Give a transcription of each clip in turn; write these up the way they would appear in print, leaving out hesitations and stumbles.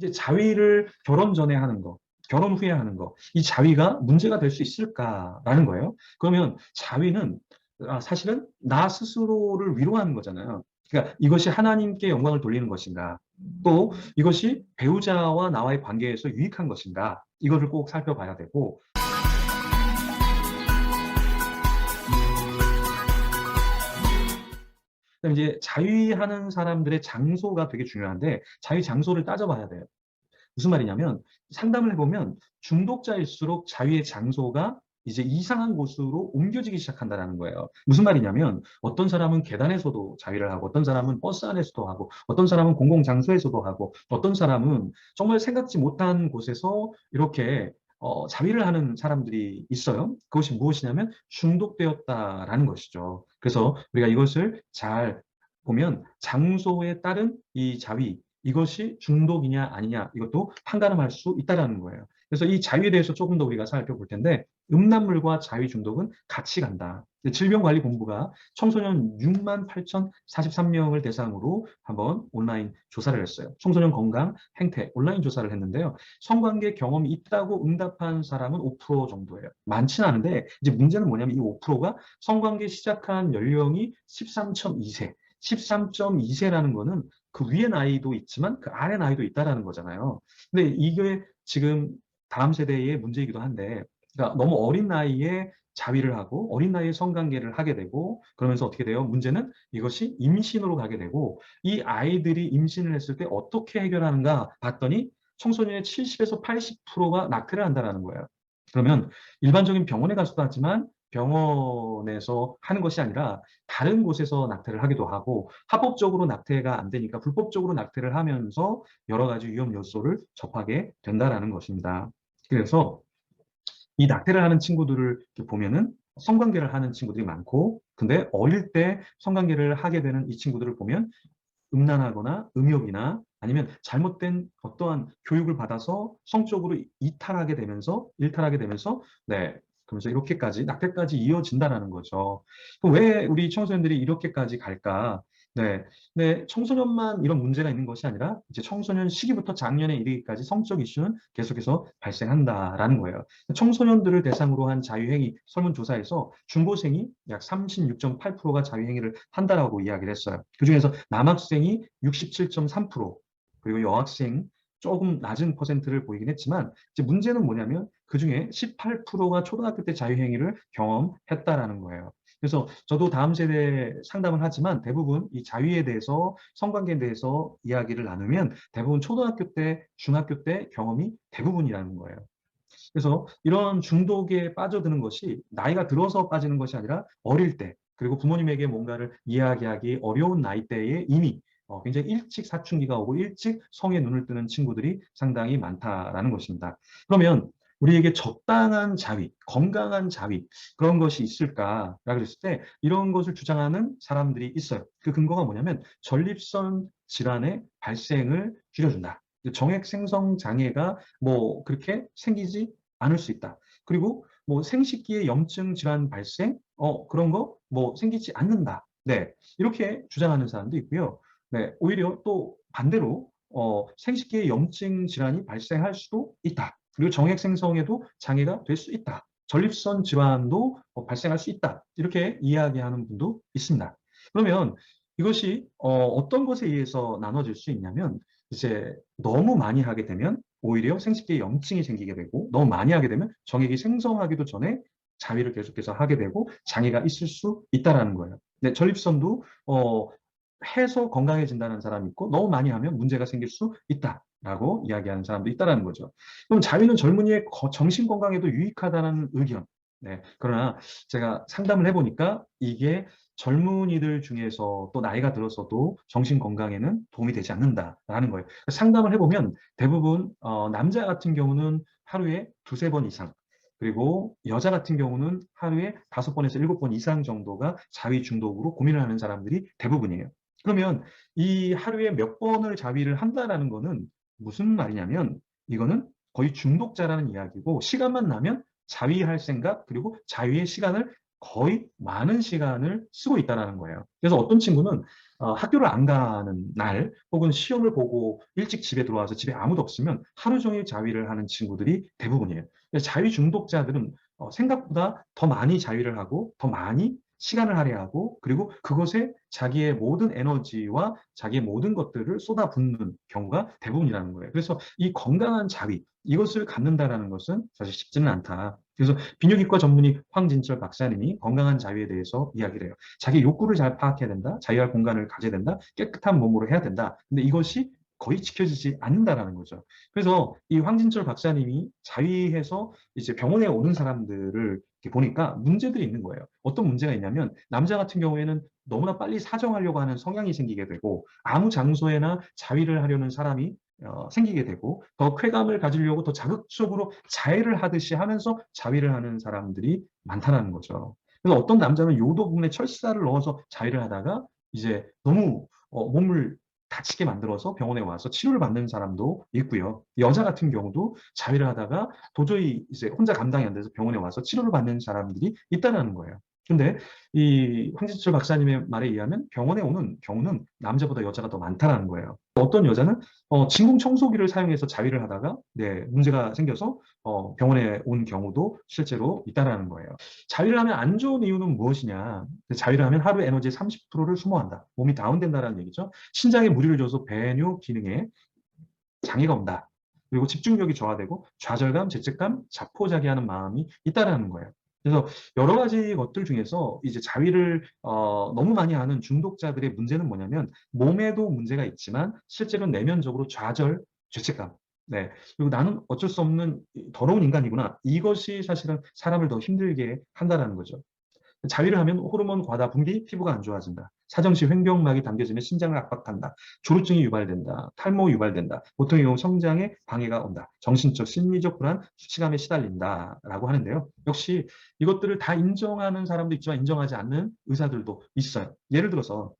이제 자위를 결혼 전에 하는 거, 결혼 후에 하는 거, 이 자위가 문제가 될 수 있을까라는 거예요. 그러면 자위는 사실은 나 스스로를 위로하는 거잖아요. 그러니까 이것이 하나님께 영광을 돌리는 것인가, 또 이것이 배우자와 나와의 관계에서 유익한 것인가, 이거를 꼭 살펴봐야 되고, 그다음에 이제 자위하는 사람들의 장소가 되게 중요한데, 자위 장소를 따져봐야 돼요. 무슨 말이냐면, 상담을 해보면 중독자일수록 자위의 장소가 이제 이상한 곳으로 옮겨지기 시작한다는 거예요. 무슨 말이냐면, 어떤 사람은 계단에서도 자위를 하고, 어떤 사람은 버스 안에서도 하고, 어떤 사람은 공공장소에서도 하고, 어떤 사람은 정말 생각지 못한 곳에서 이렇게 자위를 하는 사람들이 있어요. 그것이 무엇이냐면 중독되었다라는 것이죠. 그래서 우리가 이것을 잘 보면 장소에 따른 이 자위, 이것이 중독이냐 아니냐, 이것도 판가름할 수 있다는 거예요. 그래서 이 자위에 대해서 조금 더 우리가 살펴볼 텐데, 음란물과 자위 중독은 같이 간다. 질병관리본부가 청소년 6만 8,043명을 대상으로 한번 온라인 조사를 했어요. 청소년 건강 행태 온라인 조사를 했는데요. 성관계 경험이 있다고 응답한 사람은 5% 정도예요. 많지는 않은데, 이제 문제는 뭐냐면 이 5%가 성관계 시작한 연령이 13.2세. 13.2세라는 거는 그 위의 나이도 있지만 그 아래 나이도 있다라는 거잖아요. 근데 이게 지금 다음 세대의 문제이기도 한데, 그러니까 너무 어린 나이에 자위를 하고 어린 나이에 성관계를 하게 되고, 그러면서 어떻게 돼요? 문제는 이것이 임신으로 가게 되고, 이 아이들이 임신을 했을 때 어떻게 해결하는가 봤더니 청소년의 70에서 80%가 낙태를 한다는 거예요. 그러면 일반적인 병원에 가서도 하지만 병원에서 하는 것이 아니라 다른 곳에서 낙태를 하기도 하고, 합법적으로 낙태가 안 되니까 불법적으로 낙태를 하면서 여러 가지 위험 요소를 접하게 된다라는 것입니다. 그래서 이 낙태를 하는 친구들을 이렇게 보면은 성관계를 하는 친구들이 많고, 근데 어릴 때 성관계를 하게 되는 이 친구들을 보면 음란하거나 음욕이나 아니면 잘못된 어떠한 교육을 받아서 성적으로 일탈하게 되면서, 네, 그러면서 이렇게까지 낙태까지 이어진다라는 거죠. 그럼 왜 우리 청소년들이 이렇게까지 갈까? 네, 네, 청소년만 이런 문제가 있는 것이 아니라 이제 청소년 시기부터 장년에 이르기까지 성적 이슈는 계속해서 발생한다라는 거예요. 청소년들을 대상으로 한 자유행위 설문조사에서 중고생이 약 36.8%가 자유행위를 한다라고 이야기를 했어요. 그중에서 남학생이 67.3%, 그리고 여학생 조금 낮은 퍼센트를 보이긴 했지만, 이제 문제는 뭐냐면 그중에 18%가 초등학교 때 자유행위를 경험했다라는 거예요. 그래서 저도 다음 세대 상담을 하지만 대부분 이 자유에 대해서, 성관계에 대해서 이야기를 나누면 대부분 초등학교 때, 중학교 때 경험이 대부분이라는 거예요. 그래서 이런 중독에 빠져드는 것이 나이가 들어서 빠지는 것이 아니라 어릴 때, 그리고 부모님에게 뭔가를 이야기하기 어려운 나이대에 이미 굉장히 일찍 사춘기가 오고 일찍 성에 눈을 뜨는 친구들이 상당히 많다라는 것입니다. 그러면 우리에게 적당한 자위, 건강한 자위, 그런 것이 있을까라 그랬을 때 이런 것을 주장하는 사람들이 있어요. 그 근거가 뭐냐면 전립선 질환의 발생을 줄여준다. 정액 생성 장애가 뭐 그렇게 생기지 않을 수 있다. 그리고 뭐 생식기의 염증 질환 발생, 그런 거 뭐 생기지 않는다. 네, 이렇게 주장하는 사람도 있고요. 네, 오히려 또 반대로 생식기의 염증 질환이 발생할 수도 있다. 그리고 정액 생성에도 장애가 될 수 있다. 전립선 질환도 발생할 수 있다. 이렇게 이야기하는 분도 있습니다. 그러면 이것이 어떤 것에 의해서 나눠질 수 있냐면, 이제 너무 많이 하게 되면 오히려 생식기에 염증이 생기게 되고, 너무 많이 하게 되면 정액이 생성하기도 전에 자위를 계속해서 하게 되고 장애가 있을 수 있다라는 거예요. 네, 전립선도 해서 건강해진다는 사람이 있고, 너무 많이 하면 문제가 생길 수 있다라고 이야기하는 사람도 있다라는 거죠. 그럼 자위는 젊은이의 정신 건강에도 유익하다는 의견. 네, 그러나 제가 상담을 해보니까 이게 젊은이들 중에서 또 나이가 들어서도 정신 건강에는 도움이 되지 않는다라는 거예요. 상담을 해보면 대부분 남자 같은 경우는 하루에 두세 번 이상, 그리고 여자 같은 경우는 하루에 5번에서 7번 이상 정도가 자위 중독으로 고민을 하는 사람들이 대부분이에요. 그러면 이 하루에 몇 번을 자위를 한다라는 거는 무슨 말이냐면, 이거는 거의 중독자라는 이야기고, 시간만 나면 자위할 생각, 그리고 자위의 시간을 거의 많은 시간을 쓰고 있다는 거예요. 그래서 어떤 친구는 학교를 안 가는 날 혹은 시험을 보고 일찍 집에 들어와서 집에 아무도 없으면 하루 종일 자위를 하는 친구들이 대부분이에요. 자위 중독자들은 생각보다 더 많이 자위를 하고 더 많이 시간을 할애하고 그리고 그것에 자기의 모든 에너지와 자기의 모든 것들을 쏟아붓는 경우가 대부분이라는 거예요. 그래서 이 건강한 자위, 이것을 갖는다라는 것은 사실 쉽지는 않다. 그래서 비뇨기과 전문의 황진철 박사님이 건강한 자위에 대해서 이야기를 해요. 자기 욕구를 잘 파악해야 된다. 자유할 공간을 가져야 된다. 깨끗한 몸으로 해야 된다. 근데 이것이 거의 지켜지지 않는다라는 거죠. 그래서 이 황진철 박사님이 자위해서 이제 병원에 오는 사람들을 이렇게 보니까 문제들이 있는 거예요. 어떤 문제가 있냐면 남자 같은 경우에는 너무나 빨리 사정하려고 하는 성향이 생기게 되고 아무 장소에나 자위를 하려는 사람이 생기게 되고 더 쾌감을 가지려고 더 자극적으로 자해를 하듯이 하면서 자위를 하는 사람들이 많다는 거죠. 그래서 어떤 남자는 요도 부분에 철사를 넣어서 자위를 하다가 이제 너무 몸을 다치게 만들어서 병원에 와서 치료를 받는 사람도 있고요. 여자 같은 경우도 자위를 하다가 도저히 이제 혼자 감당이 안 돼서 병원에 와서 치료를 받는 사람들이 있다는 거예요. 근데 이 황진철 박사님의 말에 의하면 병원에 오는 경우는 남자보다 여자가 더 많다는 거예요. 어떤 여자는 진공청소기를 사용해서 자위를 하다가 네, 문제가 생겨서 병원에 온 경우도 실제로 있다는 거예요. 자위를 하면 안 좋은 이유는 무엇이냐? 자위를 하면 하루 에너지의 30%를 소모한다. 몸이 다운된다는 얘기죠. 신장에 무리를 줘서 배뇨 기능에 장애가 온다. 그리고 집중력이 저하되고 좌절감, 죄책감, 자포자기하는 마음이 있다라는 거예요. 그래서 여러 가지 것들 중에서 이제 자위를 너무 많이 하는 중독자들의 문제는 뭐냐면 몸에도 문제가 있지만 실제로 내면적으로 좌절, 죄책감. 네. 그리고 나는 어쩔 수 없는 더러운 인간이구나. 이것이 사실은 사람을 더 힘들게 한다는 거죠. 자위를 하면 호르몬 과다 분비, 피부가 안 좋아진다. 사정시 횡격막이 당겨지면 신장을 압박한다. 조루증이 유발된다. 탈모 유발된다. 보통의 경우 성장에 방해가 온다. 정신적, 심리적 불안, 수치감에 시달린다라고 하는데요. 역시 이것들을 다 인정하는 사람도 있지만 인정하지 않는 의사들도 있어요. 예를 들어서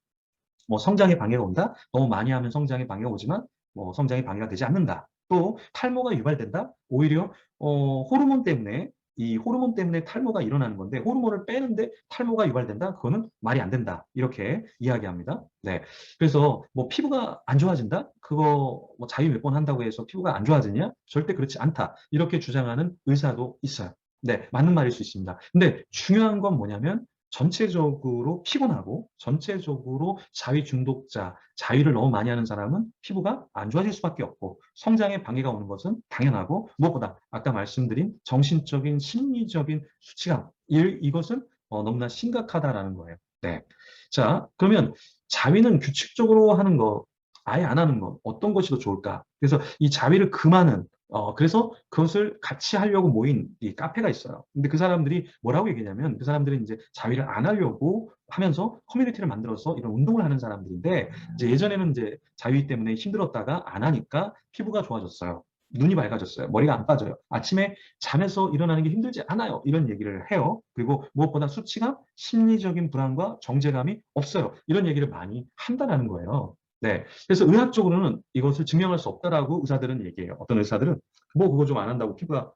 뭐 성장에 방해가 온다. 너무 많이 하면 성장에 방해가 오지만 뭐 성장에 방해가 되지 않는다. 또 탈모가 유발된다. 오히려 호르몬 때문에 이 호르몬 때문에 탈모가 일어나는 건데 호르몬을 빼는데 탈모가 유발된다. 그거는 말이 안 된다. 이렇게 이야기합니다. 네. 그래서 뭐 피부가 안 좋아진다. 그거 뭐 자위 몇 번 한다고 해서 피부가 안 좋아지냐? 절대 그렇지 않다. 이렇게 주장하는 의사도 있어요. 네, 맞는 말일 수 있습니다. 근데 중요한 건 뭐냐면 전체적으로 피곤하고 전체적으로 자위 중독자, 자위를 너무 많이 하는 사람은 피부가 안 좋아질 수밖에 없고 성장에 방해가 오는 것은 당연하고 무엇보다 아까 말씀드린 정신적인 심리적인 수치감 이것은 너무나 심각하다라는 거예요. 네. 자, 그러면 자위는 규칙적으로 하는 거, 아예 안 하는 거, 어떤 것이 더 좋을까? 그래서 이 자위를 금하는 그래서 그것을 같이 하려고 모인 이 카페가 있어요. 근데 그 사람들이 뭐라고 얘기냐면 그 사람들은 이제 자위를 안 하려고 하면서 커뮤니티를 만들어서 이런 운동을 하는 사람들인데 이제 예전에는 이제 자위 때문에 힘들었다가 안 하니까 피부가 좋아졌어요. 눈이 밝아졌어요. 머리가 안 빠져요. 아침에 잠에서 일어나는 게 힘들지 않아요. 이런 얘기를 해요. 그리고 무엇보다 수치감, 심리적인 불안과 정제감이 없어요. 이런 얘기를 많이 한다는 거예요. 네. 그래서 의학적으로는 이것을 증명할 수 없다라고 의사들은 얘기해요. 어떤 의사들은 뭐 그거 좀 안 한다고 피부가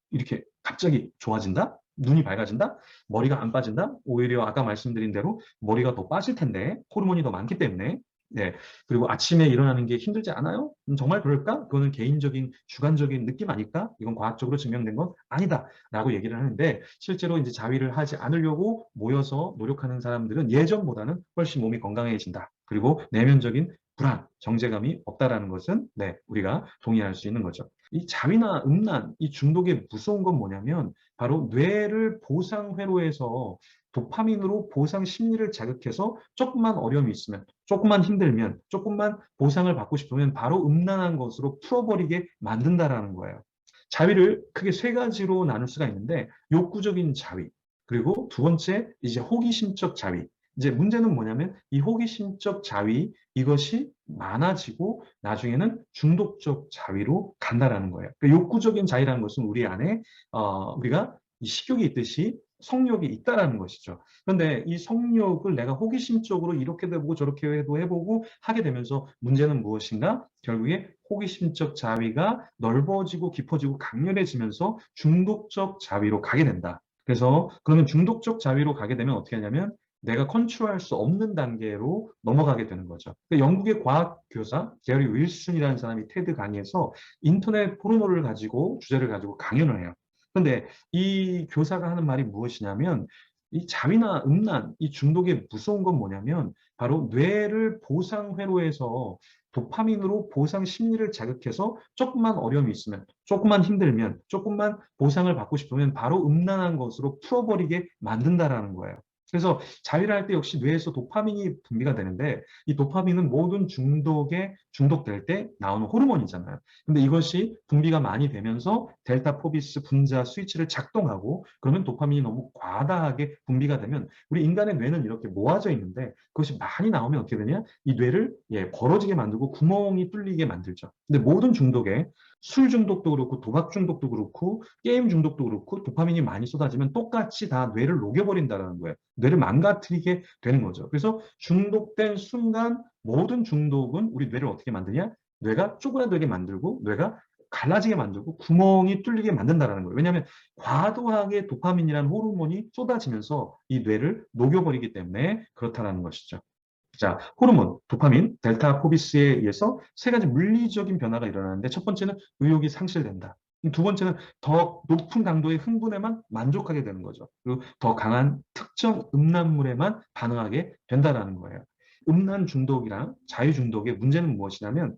이렇게 갑자기 좋아진다? 눈이 밝아진다? 머리가 안 빠진다? 오히려 아까 말씀드린 대로 머리가 더 빠질 텐데 호르몬이 더 많기 때문에 네. 그리고 아침에 일어나는 게 힘들지 않아요? 정말 그럴까? 그거는 개인적인 주관적인 느낌 아닐까? 이건 과학적으로 증명된 건 아니다. 라고 얘기를 하는데 실제로 이제 자위를 하지 않으려고 모여서 노력하는 사람들은 예전보다는 훨씬 몸이 건강해진다. 그리고 내면적인 불안, 정제감이 없다라는 것은 네, 우리가 동의할 수 있는 거죠. 이 자위나 음란, 이 중독의 무서운 건 뭐냐면 바로 뇌를 보상 회로에서 도파민으로 보상 심리를 자극해서 조금만 어려움이 있으면, 조금만 힘들면, 조금만 보상을 받고 싶으면 바로 음란한 것으로 풀어버리게 만든다라는 거예요. 자위를 크게 세 가지로 나눌 수가 있는데 욕구적인 자위, 그리고 두 번째 이제 호기심적 자위. 이제 문제는 뭐냐면 이 호기심적 자위 이것이 많아지고 나중에는 중독적 자위로 간다라는 거예요. 그러니까 욕구적인 자위라는 것은 우리 안에 우리가 이 식욕이 있듯이 성욕이 있다라는 것이죠. 그런데 이 성욕을 내가 호기심적으로 이렇게도 해보고 저렇게도 해보고 하게 되면서 문제는 무엇인가? 결국에 호기심적 자위가 넓어지고 깊어지고 강렬해지면서 중독적 자위로 가게 된다. 그래서 그러면 중독적 자위로 가게 되면 어떻게 하냐면 내가 컨트롤할 수 없는 단계로 넘어가게 되는 거죠. 그러니까 영국의 과학 교사 게리 윌슨이라는 사람이 테드 강의에서 인터넷 포르노를 가지고 주제를 가지고 강연을 해요. 그런데 이 교사가 하는 말이 무엇이냐면 이 자위나 음란, 이 중독의 무서운 건 뭐냐면 바로 뇌를 보상 회로에서 도파민으로 보상 심리를 자극해서 조금만 어려움이 있으면, 조금만 힘들면, 조금만 보상을 받고 싶으면 바로 음란한 것으로 풀어버리게 만든다라는 거예요. 그래서 자위를 할 때 역시 뇌에서 도파민이 분비가 되는데 이 도파민은 모든 중독에 중독될 때 나오는 호르몬이잖아요. 근데 이것이 분비가 많이 되면서 델타 포비스 분자 스위치를 작동하고 그러면 도파민이 너무 과다하게 분비가 되면 우리 인간의 뇌는 이렇게 모아져 있는데 그것이 많이 나오면 어떻게 되냐? 이 뇌를 벌어지게 만들고 구멍이 뚫리게 만들죠. 근데 모든 중독에 술 중독도 그렇고 도박 중독도 그렇고 게임 중독도 그렇고 도파민이 많이 쏟아지면 똑같이 다 뇌를 녹여버린다는 거예요. 뇌를 망가뜨리게 되는 거죠. 그래서 중독된 순간 모든 중독은 우리 뇌를 어떻게 만드냐? 뇌가 쪼그라들게 만들고 뇌가 갈라지게 만들고 구멍이 뚫리게 만든다는 거예요. 왜냐하면 과도하게 도파민이라는 호르몬이 쏟아지면서 이 뇌를 녹여버리기 때문에 그렇다는 것이죠. 자, 호르몬, 도파민, 델타 포비스에 의해서 세 가지 물리적인 변화가 일어나는데 첫 번째는 의욕이 상실된다. 두 번째는 더 높은 강도의 흥분에만 만족하게 되는 거죠. 그리고 더 강한 특정 음란물에만 반응하게 된다는 거예요. 음란 중독이랑 자유 중독의 문제는 무엇이냐면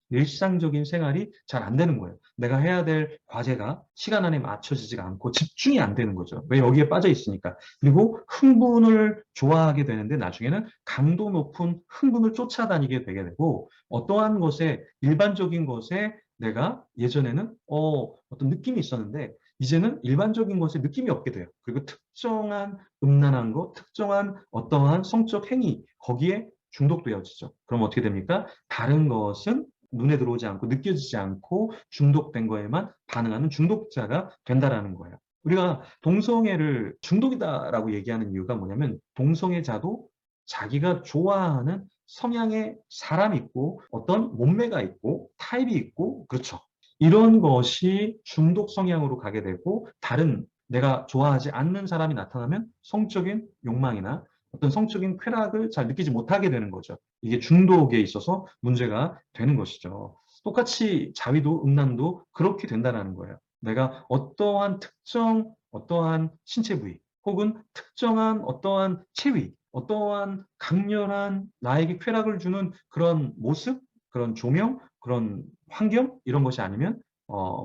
일상적인 생활이 잘 안 되는 거예요. 내가 해야 될 과제가 시간 안에 맞춰지지가 않고 집중이 안 되는 거죠. 왜 여기에 빠져 있으니까. 그리고 흥분을 좋아하게 되는데 나중에는 강도 높은 흥분을 쫓아다니게 되게 되고 어떠한 것에 일반적인 것에 내가 예전에는 어떤 느낌이 있었는데 이제는 일반적인 것에 느낌이 없게 돼요. 그리고 특정한 음란한 것, 특정한 어떠한 성적 행위 거기에 중독되어지죠. 그럼 어떻게 됩니까? 다른 것은 눈에 들어오지 않고 느껴지지 않고 중독된 거에만 반응하는 중독자가 된다라는 거예요. 우리가 동성애를 중독이다라고 얘기하는 이유가 뭐냐면 동성애자도 자기가 좋아하는 성향의 사람이 있고 어떤 몸매가 있고 타입이 있고 그렇죠. 이런 것이 중독 성향으로 가게 되고 다른 내가 좋아하지 않는 사람이 나타나면 성적인 욕망이나 어떤 성적인 쾌락을 잘 느끼지 못하게 되는 거죠. 이게 중독에 있어서 문제가 되는 것이죠. 똑같이 자위도 음란도 그렇게 된다는 거예요. 내가 어떠한 특정 어떠한 신체 부위 혹은 특정한 어떠한 체위 어떠한 강렬한 나에게 쾌락을 주는 그런 모습, 그런 조명, 그런 환경 이런 것이 아니면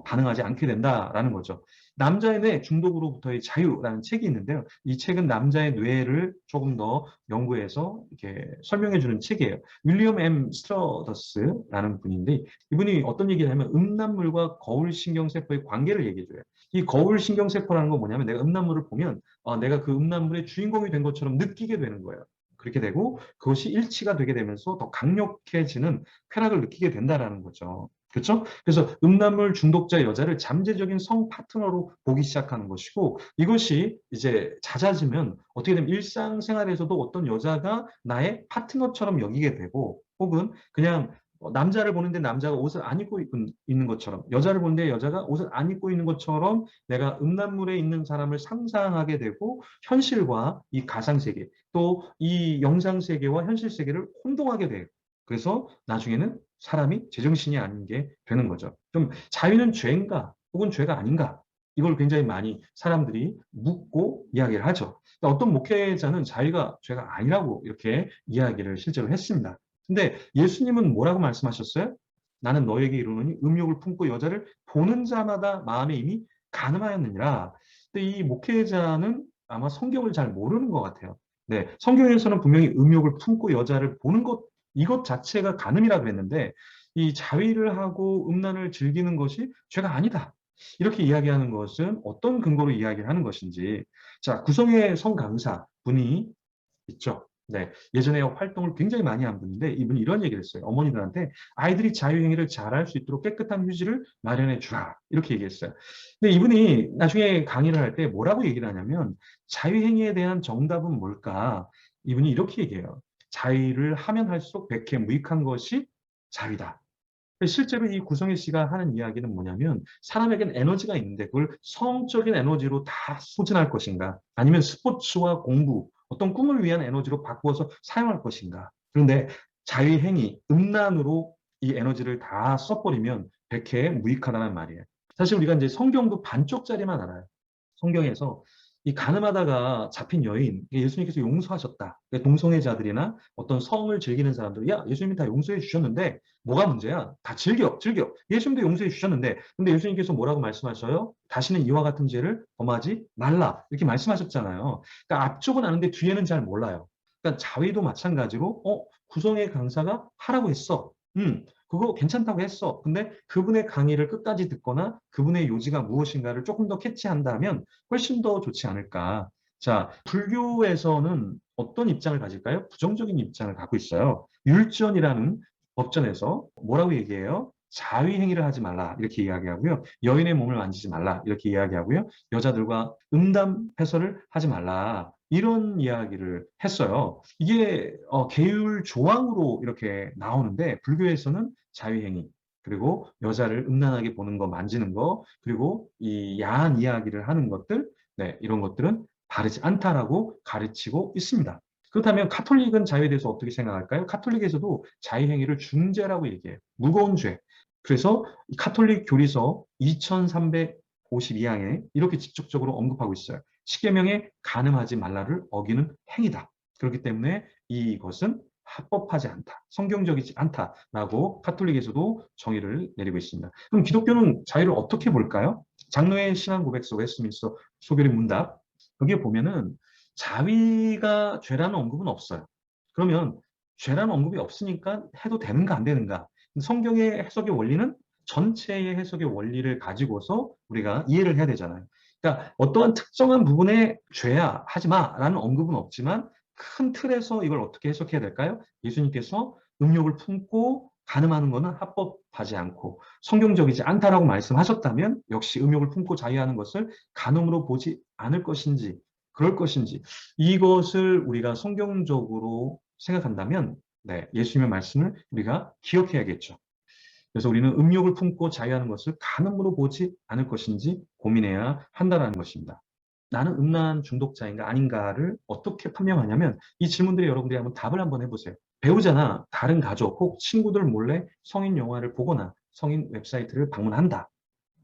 반응하지 않게 된다라는 거죠. 남자의 뇌 중독으로부터의 자유라는 책이 있는데요. 이 책은 남자의 뇌를 조금 더 연구해서 이렇게 설명해 주는 책이에요. 윌리엄 M. 스트러더스라는 분인데 이분이 어떤 얘기를 하면 음란물과 거울 신경세포의 관계를 얘기해 줘요. 이 거울 신경세포라는 건 뭐냐면 내가 음란물을 보면 내가 그 음란물의 주인공이 된 것처럼 느끼게 되는 거예요. 그렇게 되고 그것이 일치가 되게 되면서 더 강력해지는 쾌락을 느끼게 된다라는 거죠. 그렇죠? 그래서 음란물 중독자 여자를 잠재적인 성 파트너로 보기 시작하는 것이고 이것이 이제 잦아지면 어떻게 되면 일상생활에서도 어떤 여자가 나의 파트너처럼 여기게 되고 혹은 그냥 남자를 보는데 남자가 옷을 안 입고 있는 것처럼 여자를 보는데 여자가 옷을 안 입고 있는 것처럼 내가 음란물에 있는 사람을 상상하게 되고 현실과 이 가상세계 또 이 영상세계와 현실세계를 혼동하게 돼요. 그래서 나중에는 사람이 제정신이 아닌 게 되는 거죠. 좀 자유는 죄인가 혹은 죄가 아닌가 이걸 굉장히 많이 사람들이 묻고 이야기를 하죠. 어떤 목회자는 자유가 죄가 아니라고 이렇게 이야기를 실제로 했습니다. 근데 예수님은 뭐라고 말씀하셨어요? 나는 너에게 이르노니 음욕을 품고 여자를 보는 자마다 마음에 이미 간음하였느니라. 근데 이 목회자는 아마 성경을 잘 모르는 것 같아요. 네, 성경에서는 분명히 음욕을 품고 여자를 보는 것 이것 자체가 간음이라고 했는데 이 자위를 하고 음란을 즐기는 것이 죄가 아니다. 이렇게 이야기하는 것은 어떤 근거로 이야기를 하는 것인지. 자, 구성의 성강사 분이 있죠. 네, 예전에 활동을 굉장히 많이 한 분인데 이분이 이런 얘기를 했어요. 어머니들한테 아이들이 자유행위를 잘할 수 있도록 깨끗한 휴지를 마련해 주라. 이렇게 얘기했어요. 근데 이분이 나중에 강의를 할 때 뭐라고 얘기를 하냐면 자유행위에 대한 정답은 뭘까? 이분이 이렇게 얘기해요. 자유를 하면 할수록 백해 무익한 것이 자유다. 실제로 이 구성애 씨가 하는 이야기는 뭐냐면 사람에겐 에너지가 있는데 그걸 성적인 에너지로 다 소진할 것인가 아니면 스포츠와 공부 어떤 꿈을 위한 에너지로 바꾸어서 사용할 것인가. 그런데 자위행위, 음란으로 이 에너지를 다 써버리면 백해에 무익하다는 말이에요. 사실 우리가 이제 성경도 반쪽짜리만 알아요. 성경에서 이 가늠하다가 잡힌 여인, 예수님께서 용서하셨다. 동성애자들이나 어떤 성을 즐기는 사람들, 야, 예수님이 다 용서해 주셨는데, 뭐가 문제야? 다 즐겨, 즐겨. 예수님도 용서해 주셨는데, 근데 예수님께서 뭐라고 말씀하셔요? 다시는 이와 같은 죄를 범하지 말라. 이렇게 말씀하셨잖아요. 그러니까 앞쪽은 아는데 뒤에는 잘 몰라요. 그러니까 자위도 마찬가지로, 구성의 강사가 하라고 했어. 그거 괜찮다고 했어. 근데 그분의 강의를 끝까지 듣거나 그분의 요지가 무엇인가를 조금 더 캐치한다면 훨씬 더 좋지 않을까. 자, 불교에서는 어떤 입장을 가질까요? 부정적인 입장을 갖고 있어요. 율전이라는 법전에서 뭐라고 얘기해요? 자위행위를 하지 말라 이렇게 이야기하고요. 여인의 몸을 만지지 말라 이렇게 이야기하고요. 여자들과 음담 패설을 하지 말라 이런 이야기를 했어요. 이게 계율 조항으로 이렇게 나오는데 불교에서는 자위행위 그리고 여자를 음란하게 보는 거, 만지는 거, 그리고 이 야한 이야기를 하는 것들, 네, 이런 것들은 바르지 않다라고 가르치고 있습니다. 그렇다면 카톨릭은 자유에 대해서 어떻게 생각할까요? 카톨릭에서도 자유행위를 중죄라고 얘기해요. 무거운 죄. 그래서 카톨릭 교리서 2352항에 이렇게 직접적으로 언급하고 있어요. 십계명에 간음하지 말라를 어기는 행위다. 그렇기 때문에 이것은 합법하지 않다. 성경적이지 않다라고 카톨릭에서도 정의를 내리고 있습니다. 그럼 기독교는 자유를 어떻게 볼까요? 장로의 신앙 고백서 웨스트민스터 소결의 문답 여기에 보면은 자위가 죄라는 언급은 없어요. 그러면 죄라는 언급이 없으니까 해도 되는가 안 되는가? 성경의 해석의 원리는 전체의 해석의 원리를 가지고서 우리가 이해를 해야 되잖아요. 그러니까 어떠한 특정한 부분에 죄야 하지 마라는 언급은 없지만 큰 틀에서 이걸 어떻게 해석해야 될까요? 예수님께서 음욕을 품고 간음하는 것은 합법하지 않고 성경적이지 않다라고 말씀하셨다면 역시 음욕을 품고 자유하는 것을 간음으로 보지 않을 것인지 그럴 것인지 이것을 우리가 성경적으로 생각한다면 네, 예수님의 말씀을 우리가 기억해야겠죠. 그래서 우리는 음욕을 품고 자유하는 것을 간음으로 보지 않을 것인지 고민해야 한다는 것입니다. 나는 음란 중독자인가 아닌가를 어떻게 판명하냐면 이 질문들이 여러분들이 한번 답을 한번 해보세요. 배우자나 다른 가족 혹 친구들 몰래 성인 영화를 보거나 성인 웹사이트를 방문한다.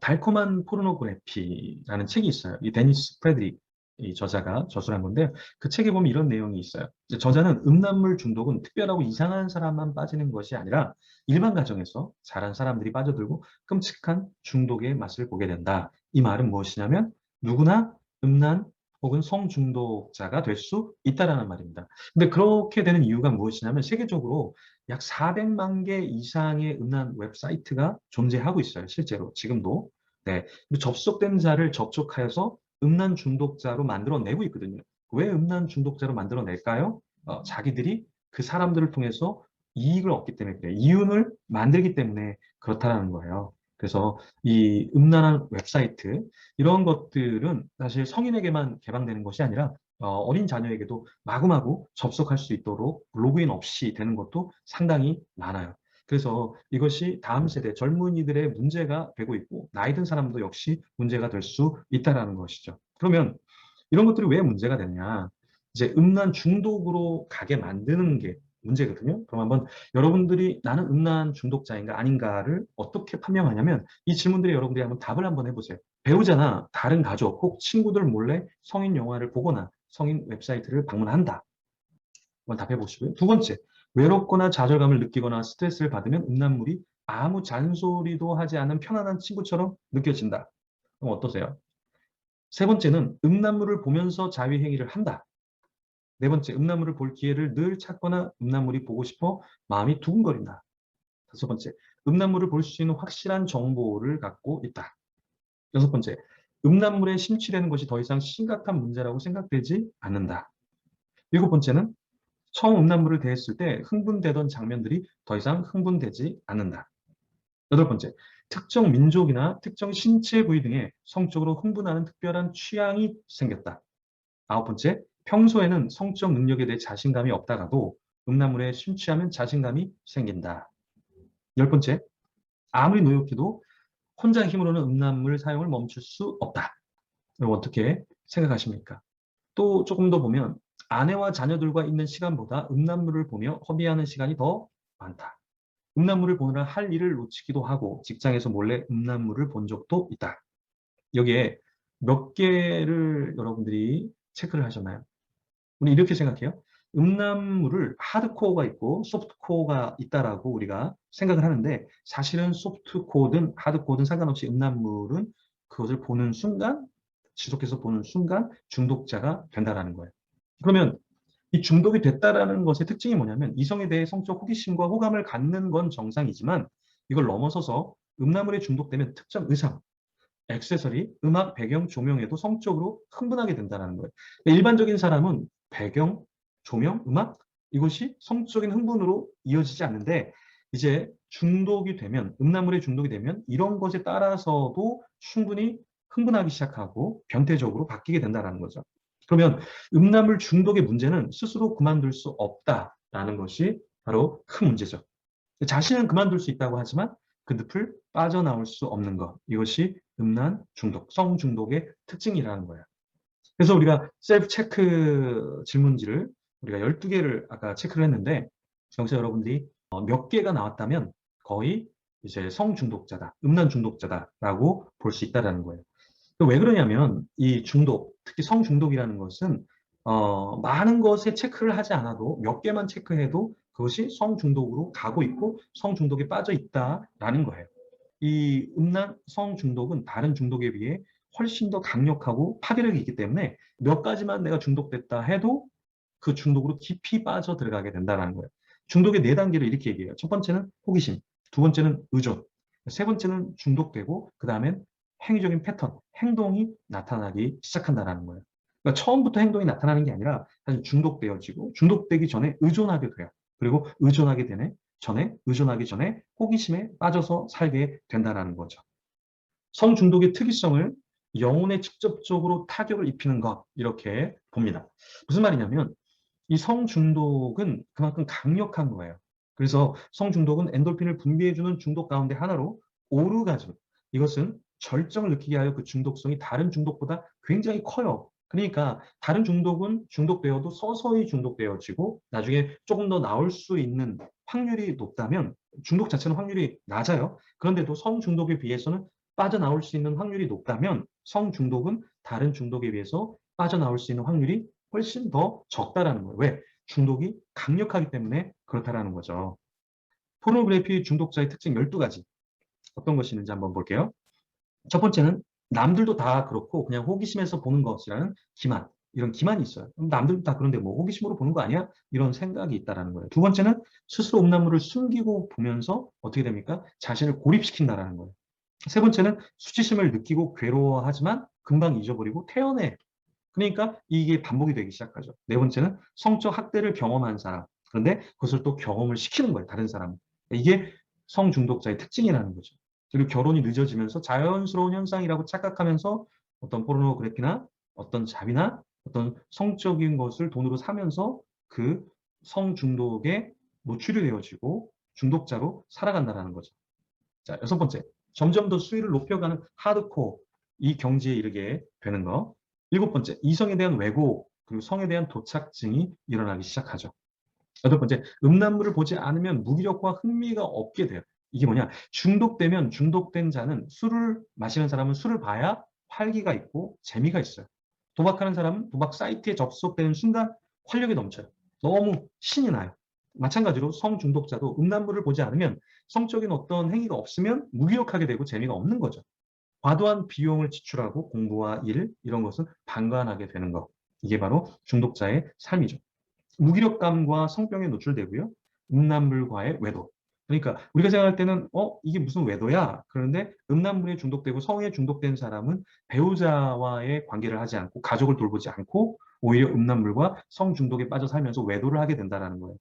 달콤한 포르노그래피라는 책이 있어요. 이 데니스 프레드릭 이 저자가 저술한 건데 그 책에 보면 이런 내용이 있어요. 저자는 음란물 중독은 특별하고 이상한 사람만 빠지는 것이 아니라 일반 가정에서 자란 사람들이 빠져들고 끔찍한 중독의 맛을 보게 된다. 이 말은 무엇이냐면 누구나 음란 혹은 성중독자가 될 수 있다라는 말입니다. 근데 그렇게 되는 이유가 무엇이냐면 세계적으로 약 400만 개 이상의 음란 웹사이트가 존재하고 있어요. 실제로 지금도. 네. 접속된 자를 접촉하여서 음란 중독자로 만들어내고 있거든요. 왜 음란 중독자로 만들어낼까요? 자기들이 그 사람들을 통해서 이익을 얻기 때문에 그래요. 이윤을 만들기 때문에 그렇다는 거예요. 그래서 이 음란한 웹사이트 이런 것들은 사실 성인에게만 개방되는 것이 아니라 어린 자녀에게도 마구마구 접속할 수 있도록 로그인 없이 되는 것도 상당히 많아요. 그래서 이것이 다음 세대 젊은이들의 문제가 되고 있고 나이 든 사람도 역시 문제가 될 수 있다는 것이죠. 그러면 이런 것들이 왜 문제가 되냐? 이제 음란 중독으로 가게 만드는 게 문제거든요. 그럼 한번 여러분들이 나는 음란 중독자인가 아닌가를 어떻게 판명하냐면 이 질문들이 여러분들이 한번 답을 한번 해보세요. 배우자나 다른 가족 혹 친구들 몰래 성인 영화를 보거나 성인 웹사이트를 방문한다. 한번 답해 보시고요. 두 번째, 외롭거나 좌절감을 느끼거나 스트레스를 받으면 음란물이 아무 잔소리도 하지 않은 편안한 친구처럼 느껴진다. 그럼 어떠세요? 세 번째는 음란물을 보면서 자위행위를 한다. 네 번째, 음란물을 볼 기회를 늘 찾거나 음란물이 보고 싶어 마음이 두근거린다. 다섯 번째, 음란물을 볼 수 있는 확실한 정보를 갖고 있다. 여섯 번째, 음란물에 심취되는 것이 더 이상 심각한 문제라고 생각되지 않는다. 일곱 번째는 처음 음란물을 대했을 때 흥분되던 장면들이 더 이상 흥분되지 않는다. 여덟 번째, 특정 민족이나 특정 신체 부위 등에 성적으로 흥분하는 특별한 취향이 생겼다. 아홉 번째, 평소에는 성적 능력에 대해 자신감이 없다가도 음란물에 심취하면 자신감이 생긴다. 열 번째, 아무리 노력해도 혼자 힘으로는 음란물 사용을 멈출 수 없다. 여러분 어떻게 생각하십니까? 또 조금 더 보면 아내와 자녀들과 있는 시간보다 음란물을 보며 허비하는 시간이 더 많다. 음란물을 보느라 할 일을 놓치기도 하고 직장에서 몰래 음란물을 본 적도 있다. 여기에 몇 개를 여러분들이 체크를 하셨나요? 우리 이렇게 생각해요. 음란물을 하드코어가 있고 소프트코어가 있다라고 우리가 생각을 하는데 사실은 소프트코어든 하드코어든 상관없이 음란물은 그것을 보는 순간 지속해서 보는 순간 중독자가 된다라는 거예요. 그러면 이 중독이 됐다라는 것의 특징이 뭐냐면 이성에 대해 성적 호기심과 호감을 갖는 건 정상이지만 이걸 넘어서서 음란물에 중독되면 특정 의상, 액세서리, 음악, 배경, 조명에도 성적으로 흥분하게 된다는 거예요. 일반적인 사람은 배경, 조명, 음악 이것이 성적인 흥분으로 이어지지 않는데 이제 중독이 되면 음란물에 중독이 되면 이런 것에 따라서도 충분히 흥분하기 시작하고 변태적으로 바뀌게 된다는 거죠. 그러면 음란물 중독의 문제는 스스로 그만둘 수 없다라는 것이 바로 큰 문제죠. 자신은 그만둘 수 있다고 하지만 그 늪을 빠져나올 수 없는 것. 이것이 음란 중독, 성 중독의 특징이라는 거예요. 그래서 우리가 셀프 체크 질문지를 우리가 12개를 아까 체크를 했는데 여기서 여러분들이 몇 개가 나왔다면 거의 이제 성 중독자다, 음란 중독자다라고 볼 수 있다는 거예요. 왜 그러냐면 이 중독, 특히 성 중독이라는 것은 많은 것에 체크를 하지 않아도 몇 개만 체크해도 그것이 성 중독으로 가고 있고 성 중독에 빠져 있다라는 거예요. 이 음란 성 중독은 다른 중독에 비해 훨씬 더 강력하고 파괴력이 있기 때문에 몇 가지만 내가 중독됐다 해도 그 중독으로 깊이 빠져 들어가게 된다는 거예요. 중독의 네 단계를 이렇게 얘기해요. 첫 번째는 호기심, 두 번째는 의존, 세 번째는 중독되고 그 다음엔 행위적인 패턴, 행동이 나타나기 시작한다는 거예요. 그러니까 처음부터 행동이 나타나는 게 아니라 사실 중독되어지고 중독되기 전에 의존하게 돼요. 그리고 의존하게 되네 전에 의존하기 전에 호기심에 빠져서 살게 된다는 거죠. 성중독의 특이성을 영혼에 직접적으로 타격을 입히는 것 이렇게 봅니다. 무슨 말이냐면 이 성중독은 그만큼 강력한 거예요. 그래서 성중독은 엔돌핀을 분비해주는 중독 가운데 하나로 오르가즘. 이것은 절정을 느끼게 하여 그 중독성이 다른 중독보다 굉장히 커요. 그러니까 다른 중독은 중독되어도 서서히 중독되어지고 나중에 조금 더 나올 수 있는 확률이 높다면 중독 자체는 확률이 낮아요. 그런데도 성중독에 비해서는 빠져나올 수 있는 확률이 높다면 성중독은 다른 중독에 비해서 빠져나올 수 있는 확률이 훨씬 더 적다라는 거예요. 왜? 중독이 강력하기 때문에 그렇다라는 거죠. 포르노그래피 중독자의 특징 12가지. 어떤 것이 있는지 한번 볼게요. 첫 번째는 남들도 다 그렇고 그냥 호기심에서 보는 것이라는 기만. 이런 기만이 있어요. 남들도 다 그런데 뭐 호기심으로 보는 거 아니야? 이런 생각이 있다라는 거예요. 두 번째는 스스로 음란물을 숨기고 보면서 어떻게 됩니까? 자신을 고립시킨다라는 거예요. 세 번째는 수치심을 느끼고 괴로워하지만 금방 잊어버리고 태연해. 그러니까 이게 반복이 되기 시작하죠. 네 번째는 성적 학대를 경험한 사람. 그런데 그것을 또 경험을 시키는 거예요. 다른 사람. 이게 성중독자의 특징이라는 거죠. 그리고 결혼이 늦어지면서 자연스러운 현상이라고 착각하면서 어떤 포르노그래피나 어떤 잡이나 어떤 성적인 것을 돈으로 사면서 그 성중독에 노출이 되어지고 중독자로 살아간다는 거죠. 자, 여섯 번째. 점점 더 수위를 높여가는 하드코어, 이 경지에 이르게 되는 거. 일곱 번째, 이성에 대한 왜곡, 그리고 성에 대한 도착증이 일어나기 시작하죠. 여덟 번째, 음란물을 보지 않으면 무기력과 흥미가 없게 돼요. 이게 뭐냐? 중독되면 중독된 자는 술을 마시는 사람은 술을 봐야 활기가 있고 재미가 있어요. 도박하는 사람은 도박 사이트에 접속되는 순간 활력이 넘쳐요. 너무 신이 나요. 마찬가지로 성중독자도 음란물을 보지 않으면 성적인 어떤 행위가 없으면 무기력하게 되고 재미가 없는 거죠. 과도한 비용을 지출하고 공부와 일 이런 것은 방관하게 되는 것. 이게 바로 중독자의 삶이죠. 무기력감과 성병에 노출되고요. 음란물과의 외도. 그러니까 우리가 생각할 때는 이게 무슨 외도야? 그런데 음란물에 중독되고 성에 중독된 사람은 배우자와의 관계를 하지 않고 가족을 돌보지 않고 오히려 음란물과 성 중독에 빠져 살면서 외도를 하게 된다는 거예요.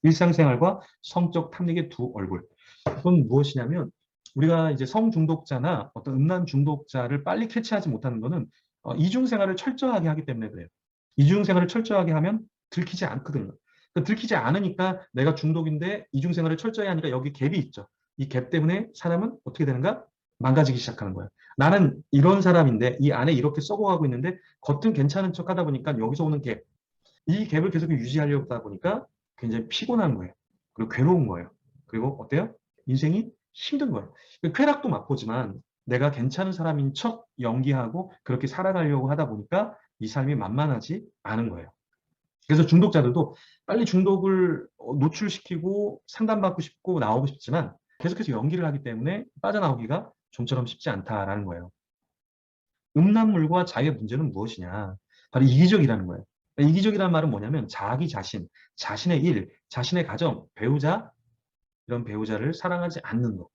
일상생활과 성적 탐닉의 두 얼굴. 그건 무엇이냐면 우리가 이제 성 중독자나 어떤 음란 중독자를 빨리 캐치하지 못하는 것은 이중생활을 철저하게 하기 때문에 그래요. 이중생활을 철저하게 하면 들키지 않거든요. 그러니까 들키지 않으니까 내가 중독인데 이중생활을 철저히 하니까 여기 갭이 있죠. 이 갭 때문에 사람은 어떻게 되는가? 망가지기 시작하는 거예요. 나는 이런 사람인데 이 안에 이렇게 썩어가고 있는데 겉은 괜찮은 척 하다 보니까 여기서 오는 갭. 이 갭을 계속 유지하려고 하다 보니까 굉장히 피곤한 거예요. 그리고 괴로운 거예요. 그리고 어때요? 인생이 힘든 거예요. 쾌락도 맛보지만 내가 괜찮은 사람인 척 연기하고 그렇게 살아가려고 하다 보니까 이 삶이 만만하지 않은 거예요. 그래서 중독자들도 빨리 중독을 노출시키고 상담받고 싶고 나오고 싶지만 계속해서 연기를 하기 때문에 빠져나오기가 좀처럼 쉽지 않다라는 거예요. 음란물과 자유의 문제는 무엇이냐? 바로 이기적이라는 거예요. 이기적이라는 말은 뭐냐면 자기 자신, 자신의 일, 자신의 가정, 배우자, 이런 배우자를 사랑하지 않는 것.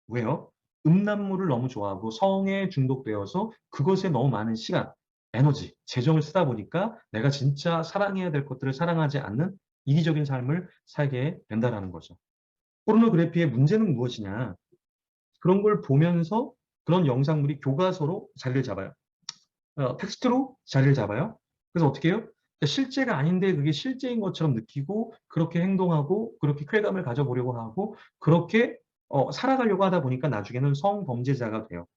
왜요? 음란물을 너무 좋아하고 성에 중독되어서 그것에 너무 많은 시간, 에너지, 재정을 쓰다 보니까 내가 진짜 사랑해야 될 것들을 사랑하지 않는 이기적인 삶을 살게 된다는 거죠. 포르노그래피의 문제는 무엇이냐? 그런 걸 보면서 그런 영상물이 교과서로 자리를 잡아요. 텍스트로 자리를 잡아요. 그래서 어떻게 해요? 그러니까 실제가 아닌데 그게 실제인 것처럼 느끼고 그렇게 행동하고 그렇게 쾌감을 가져보려고 하고 그렇게 살아가려고 하다 보니까 나중에는 성범죄자가 돼요.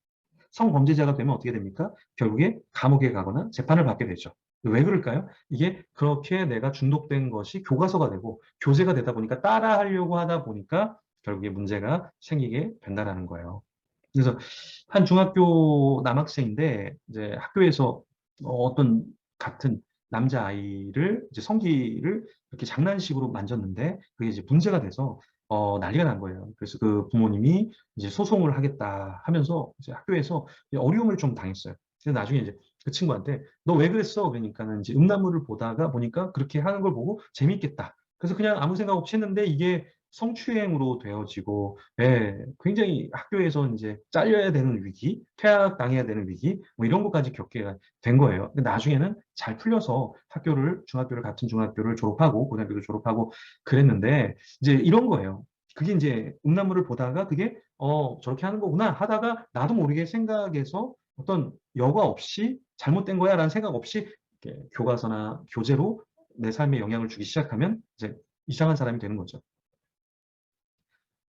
성범죄자가 되면 어떻게 됩니까? 결국에 감옥에 가거나 재판을 받게 되죠. 왜 그럴까요? 이게 그렇게 내가 중독된 것이 교과서가 되고 교재가 되다 보니까 따라하려고 하다 보니까 결국에 문제가 생기게 된다는 거예요. 그래서 한 중학교 남학생인데 이제 학교에서 어떤 같은 남자아이를 이제 성기를 이렇게 장난식으로 만졌는데 그게 이제 문제가 돼서 난리가 난 거예요. 그래서 그 부모님이 이제 소송을 하겠다 하면서 이제 학교에서 어려움을 좀 당했어요. 그래서 나중에 이제 그 친구한테 너 왜 그랬어? 그러니까는 이제 음란물을 보다가 보니까 그렇게 하는 걸 보고 재밌겠다. 그래서 그냥 아무 생각 없이 했는데 이게 성추행으로 되어지고, 예, 굉장히 학교에서 이제 잘려야 되는 위기, 퇴학당해야 되는 위기, 뭐 이런 것까지 겪게 된 거예요. 근데 나중에는 잘 풀려서 중학교를 같은 중학교를 졸업하고, 고등학교를 졸업하고 그랬는데, 이제 이런 거예요. 그게 이제 음란물을 보다가 그게, 저렇게 하는 거구나 하다가 나도 모르게 생각해서 어떤 여과 없이 잘못된 거야 라는 생각 없이 이렇게 교과서나 교재로 내 삶에 영향을 주기 시작하면 이제 이상한 사람이 되는 거죠.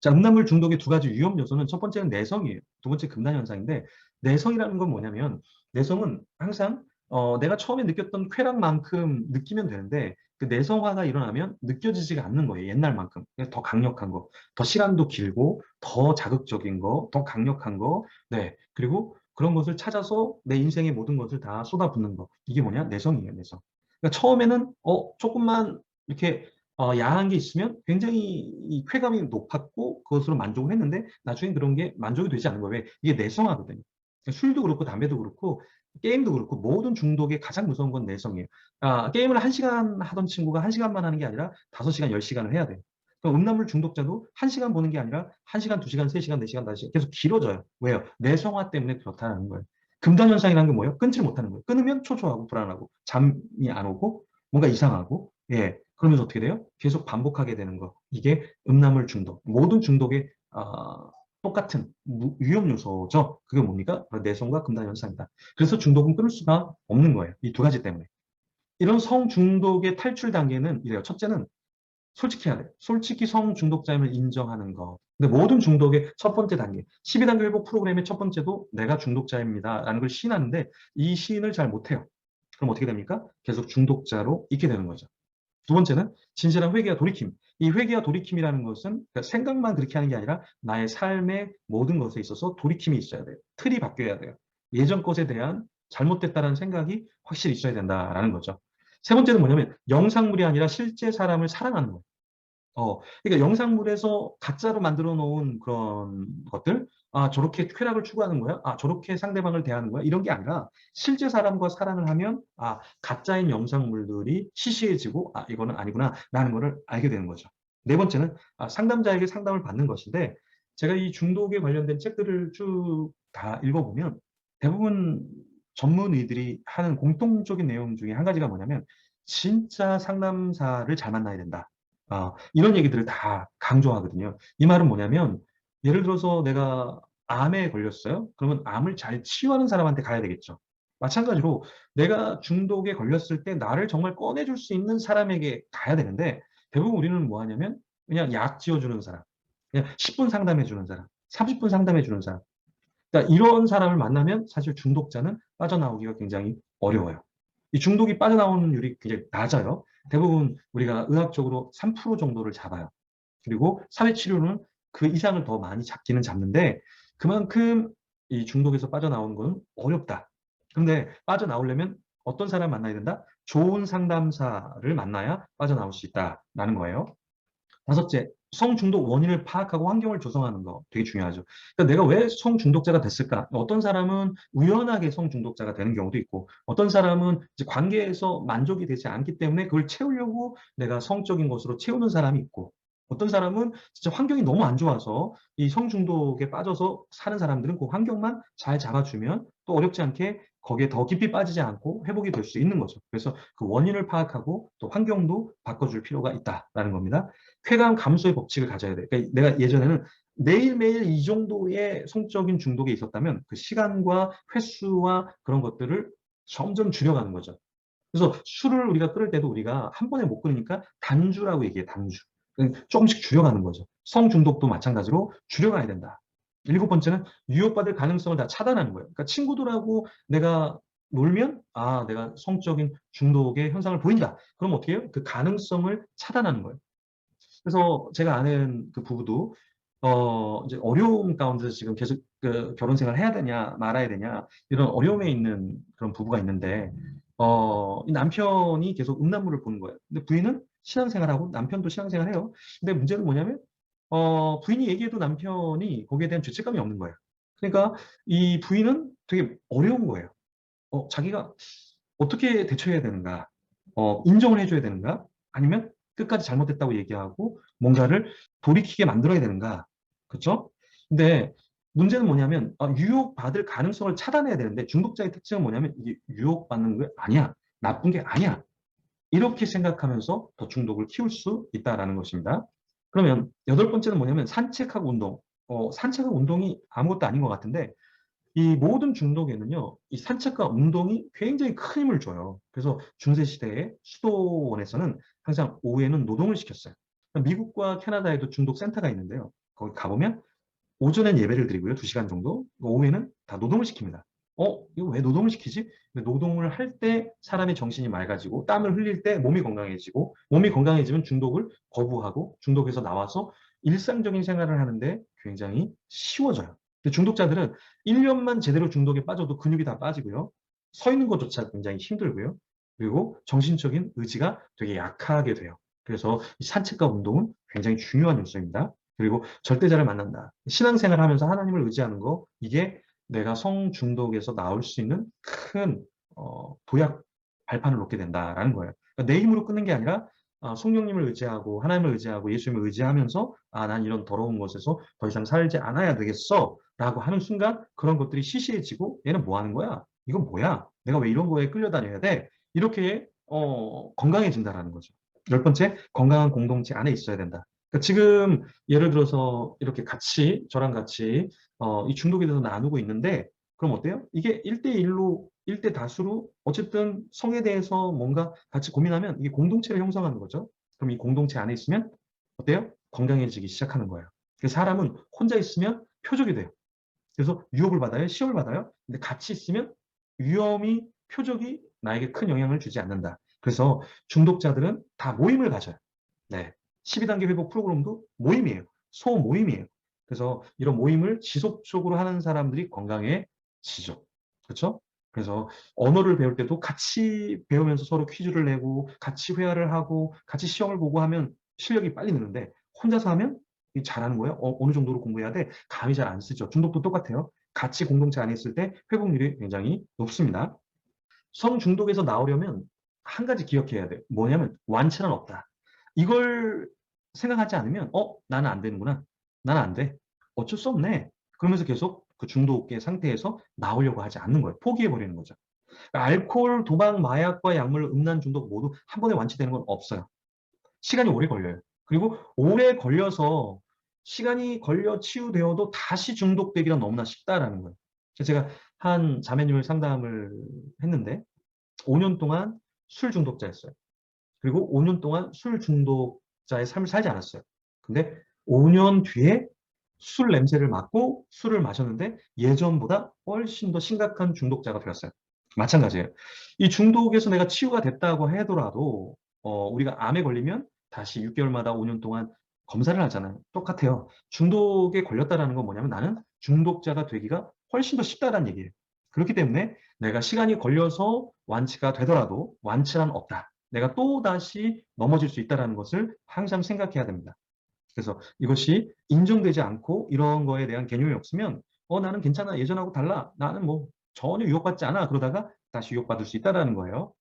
자, 음란물 중독의 두 가지 위험 요소는 첫 번째는 내성이에요. 두 번째 금단 현상인데 내성이라는 건 뭐냐면 내성은 항상 내가 처음에 느꼈던 쾌락만큼 느끼면 되는데 그 내성화가 일어나면 느껴지지가 않는 거예요. 옛날만큼. 그래서 더 강력한 거, 더 시간도 길고 더 자극적인 거, 더 강력한 거, 네. 그리고 그런 것을 찾아서 내 인생의 모든 것을 다 쏟아붓는 거. 이게 뭐냐? 내성이에요, 내성. 그러니까 처음에는 조금만 이렇게 야한 게 있으면 굉장히 이 쾌감이 높았고 그것으로 만족을 했는데 나중엔 그런 게 만족이 되지 않는 거예요. 왜? 이게 내성하거든요. 그러니까 술도 그렇고 담배도 그렇고 게임도 그렇고 모든 중독의 가장 무서운 건 내성이에요. 게임을 한시간 하던 친구가 한시간만 하는 게 아니라 5시간, 10시간을 해야 돼요. 그럼 음란물 중독자도 한시간 보는 게 아니라 한시간, 2시간, 3시간, 4시간, 5시간 계속 길어져요. 왜요? 내성화 때문에 그렇다는 거예요. 금단 현상이라는 게 뭐예요? 끊지를 못하는 거예요. 끊으면 초조하고 불안하고 잠이 안 오고 뭔가 이상하고 예. 그러면서 어떻게 돼요? 계속 반복하게 되는 거. 이게 음란물 중독. 모든 중독의 똑같은 위험 요소죠. 그게 뭡니까? 바로 내성과 금단 현상이다. 그래서 중독은 끊을 수가 없는 거예요. 이 두 가지 때문에. 이런 성 중독의 탈출 단계는 이래요. 첫째는 솔직해야 돼요. 솔직히 성 중독자임을 인정하는 거. 근데 모든 중독의 첫 번째 단계, 12단계 회복 프로그램의 첫 번째도 내가 중독자입니다. 라는 걸 시인하는데 이 시인을 잘 못해요. 그럼 어떻게 됩니까? 계속 중독자로 있게 되는 거죠. 두 번째는 진실한 회개와 돌이킴. 이 회개와 돌이킴이라는 것은 그러니까 생각만 그렇게 하는 게 아니라 나의 삶의 모든 것에 있어서 돌이킴이 있어야 돼요. 틀이 바뀌어야 돼요. 예전 것에 대한 잘못됐다는 생각이 확실히 있어야 된다라는 거죠. 세 번째는 뭐냐면 영상물이 아니라 실제 사람을 사랑하는 거예요. 그러니까 영상물에서 가짜로 만들어 놓은 그런 것들, 저렇게 쾌락을 추구하는 거야? 저렇게 상대방을 대하는 거야? 이런 게 아니라 실제 사람과 사랑을 하면, 가짜인 영상물들이 시시해지고, 이거는 아니구나, 라는 거를 알게 되는 거죠. 네 번째는, 상담자에게 상담을 받는 것인데, 제가 이 중독에 관련된 책들을 쭉 다 읽어보면, 대부분 전문의들이 하는 공통적인 내용 중에 한 가지가 뭐냐면, 진짜 상담사를 잘 만나야 된다. 이런 얘기들을 다 강조하거든요. 이 말은 뭐냐면, 예를 들어서 내가 암에 걸렸어요? 그러면 암을 잘 치유하는 사람한테 가야 되겠죠. 마찬가지로 내가 중독에 걸렸을 때 나를 정말 꺼내줄 수 있는 사람에게 가야 되는데, 대부분 우리는 뭐 하냐면, 그냥 약 지어주는 사람, 그냥 10분 상담해주는 사람, 30분 상담해주는 사람. 그러니까 이런 사람을 만나면 사실 중독자는 빠져나오기가 굉장히 어려워요. 이 중독이 빠져나오는 율이 굉장히 낮아요. 대부분 우리가 의학적으로 3% 정도를 잡아요. 그리고 사회치료는 그 이상을 더 많이 잡기는 잡는데 그만큼 이 중독에서 빠져나오는 건 어렵다. 그런데 빠져나오려면 어떤 사람 만나야 된다? 좋은 상담사를 만나야 빠져나올 수 있다라는 거예요. 다섯째, 성중독 원인을 파악하고 환경을 조성하는 거 되게 중요하죠. 그러니까 내가 왜 성중독자가 됐을까? 어떤 사람은 우연하게 성중독자가 되는 경우도 있고, 어떤 사람은 이제 관계에서 만족이 되지 않기 때문에 그걸 채우려고 내가 성적인 것으로 채우는 사람이 있고, 어떤 사람은 진짜 환경이 너무 안 좋아서 이 성중독에 빠져서 사는 사람들은 그 환경만 잘 잡아주면 또 어렵지 않게 거기에 더 깊이 빠지지 않고 회복이 될 수 있는 거죠. 그래서 그 원인을 파악하고 또 환경도 바꿔줄 필요가 있다라는 겁니다. 쾌감 감소의 법칙을 가져야 돼. 그러니까 내가 예전에는 매일매일 이 정도의 성적인 중독에 있었다면 그 시간과 횟수와 그런 것들을 점점 줄여가는 거죠. 그래서 술을 우리가 끊을 때도 우리가 한 번에 못 끊으니까 단주라고 얘기해, 단주. 조금씩 줄여가는 거죠. 성중독도 마찬가지로 줄여가야 된다. 일곱 번째는 유혹받을 가능성을 다 차단하는 거예요. 그러니까 친구들하고 내가 놀면, 아, 내가 성적인 중독의 현상을 보인다. 그럼 어떻게 해요? 그 가능성을 차단하는 거예요. 그래서 제가 아는 그 부부도 이제 어려움 가운데서 지금 계속 그 결혼 생활을 해야 되냐 말아야 되냐 이런 어려움에 있는 그런 부부가 있는데 이 남편이 계속 음란물을 보는 거예요. 근데 부인은 신앙생활하고 남편도 신앙생활해요. 근데 문제는 뭐냐면 부인이 얘기해도 남편이 거기에 대한 죄책감이 없는 거예요. 그러니까 이 부인은 되게 어려운 거예요. 자기가 어떻게 대처해야 되는가? 인정을 해줘야 되는가? 아니면 끝까지 잘못됐다고 얘기하고 뭔가를 돌이키게 만들어야 되는가? 그렇죠? 근데 문제는 뭐냐면 유혹받을 가능성을 차단해야 되는데 중독자의 특징은 뭐냐면 이게 유혹받는 게 아니야. 나쁜 게 아니야. 이렇게 생각하면서 더 중독을 키울 수 있다라는 것입니다. 그러면 여덟 번째는 뭐냐면 산책하고 운동. 산책하고 운동이 아무것도 아닌 것 같은데 이 모든 중독에는요, 이 산책과 운동이 굉장히 큰 힘을 줘요. 그래서 중세시대에 수도원에서는 항상 오후에는 노동을 시켰어요. 미국과 캐나다에도 중독 센터가 있는데요. 거기 가보면 오전엔 예배를 드리고요. 2시간 정도. 오후에는 다 노동을 시킵니다. 이거 왜 노동을 시키지? 노동을 할 때 사람의 정신이 맑아지고 땀을 흘릴 때 몸이 건강해지고 몸이 건강해지면 중독을 거부하고 중독에서 나와서 일상적인 생활을 하는데 굉장히 쉬워져요. 근데 중독자들은 1년만 제대로 중독에 빠져도 근육이 다 빠지고요. 서 있는 것조차 굉장히 힘들고요. 그리고 정신적인 의지가 되게 약하게 돼요. 그래서 산책과 운동은 굉장히 중요한 요소입니다. 그리고 절대자를 만난다. 신앙생활 하면서 하나님을 의지하는 거, 이게 내가 성중독에서 나올 수 있는 큰 도약 발판을 놓게 된다라는 거예요. 그러니까 내 힘으로 끊는 게 아니라 성령님을 의지하고 하나님을 의지하고 예수님을 의지하면서 난 이런 더러운 것에서 더 이상 살지 않아야 되겠어 라고 하는 순간 그런 것들이 시시해지고 얘는 뭐 하는 거야? 이건 뭐야? 내가 왜 이런 거에 끌려다녀야 돼? 이렇게 건강해진다라는 거죠. 열 번째, 건강한 공동체 안에 있어야 된다. 그러니까 지금 예를 들어서 이렇게 같이 저랑 같이 이 중독에 대해서 나누고 있는데 그럼 어때요? 이게 1대1로 1대 다수로 어쨌든 성에 대해서 뭔가 같이 고민하면 이게 공동체를 형성하는 거죠. 그럼 이 공동체 안에 있으면 어때요? 건강해지기 시작하는 거예요. 그래서 사람은 혼자 있으면 표적이 돼요. 그래서 유혹을 받아요, 시험을 받아요. 근데 같이 있으면 위험이 표적이 나에게 큰 영향을 주지 않는다. 그래서 중독자들은 다 모임을 가져요. 네. 12단계 회복 프로그램도 모임이에요. 소모임이에요. 그래서 이런 모임을 지속적으로 하는 사람들이 건강해지죠. 그렇죠? 그래서 언어를 배울 때도 같이 배우면서 서로 퀴즈를 내고 같이 회화를 하고 같이 시험을 보고 하면 실력이 빨리 느는데 혼자서 하면 잘하는 거예요. 어느 정도로 공부해야 돼? 감이 잘 안 쓰죠. 중독도 똑같아요. 같이 공동체 안에 있을 때 회복률이 굉장히 높습니다. 성중독에서 나오려면 한 가지 기억해야 돼요. 뭐냐면 완치는 없다. 이걸 생각하지 않으면 나는 안 되는구나. 나는 안 돼. 어쩔 수 없네. 그러면서 계속 그 중독의 상태에서 나오려고 하지 않는 거예요. 포기해버리는 거죠. 그러니까 알코올, 도박, 마약과 약물, 음란 중독 모두 한 번에 완치되는 건 없어요. 시간이 오래 걸려요. 그리고 오래 걸려서 시간이 걸려 치유되어도 다시 중독되기가 너무나 쉽다라는 거예요. 그래서 제가 한 자매님을 상담을 했는데 5년 동안 술 중독자였어요. 그리고 5년 동안 술 중독자의 삶을 살지 않았어요. 근데 5년 뒤에 술 냄새를 맡고 술을 마셨는데 예전보다 훨씬 더 심각한 중독자가 되었어요. 마찬가지예요. 이 중독에서 내가 치유가 됐다고 하더라도 우리가 암에 걸리면 다시 6개월마다 5년 동안 검사를 하잖아요. 똑같아요. 중독에 걸렸다라는 건 뭐냐면 나는 중독자가 되기가 훨씬 더 쉽다라는 얘기예요. 그렇기 때문에 내가 시간이 걸려서 완치가 되더라도 완치란 없다. 내가 또 다시 넘어질 수 있다는 것을 항상 생각해야 됩니다. 그래서 이것이 인정되지 않고 이런 거에 대한 개념이 없으면 나는 괜찮아. 예전하고 달라. 나는 뭐 전혀 유혹받지 않아. 그러다가 다시 유혹받을 수 있다는 거예요.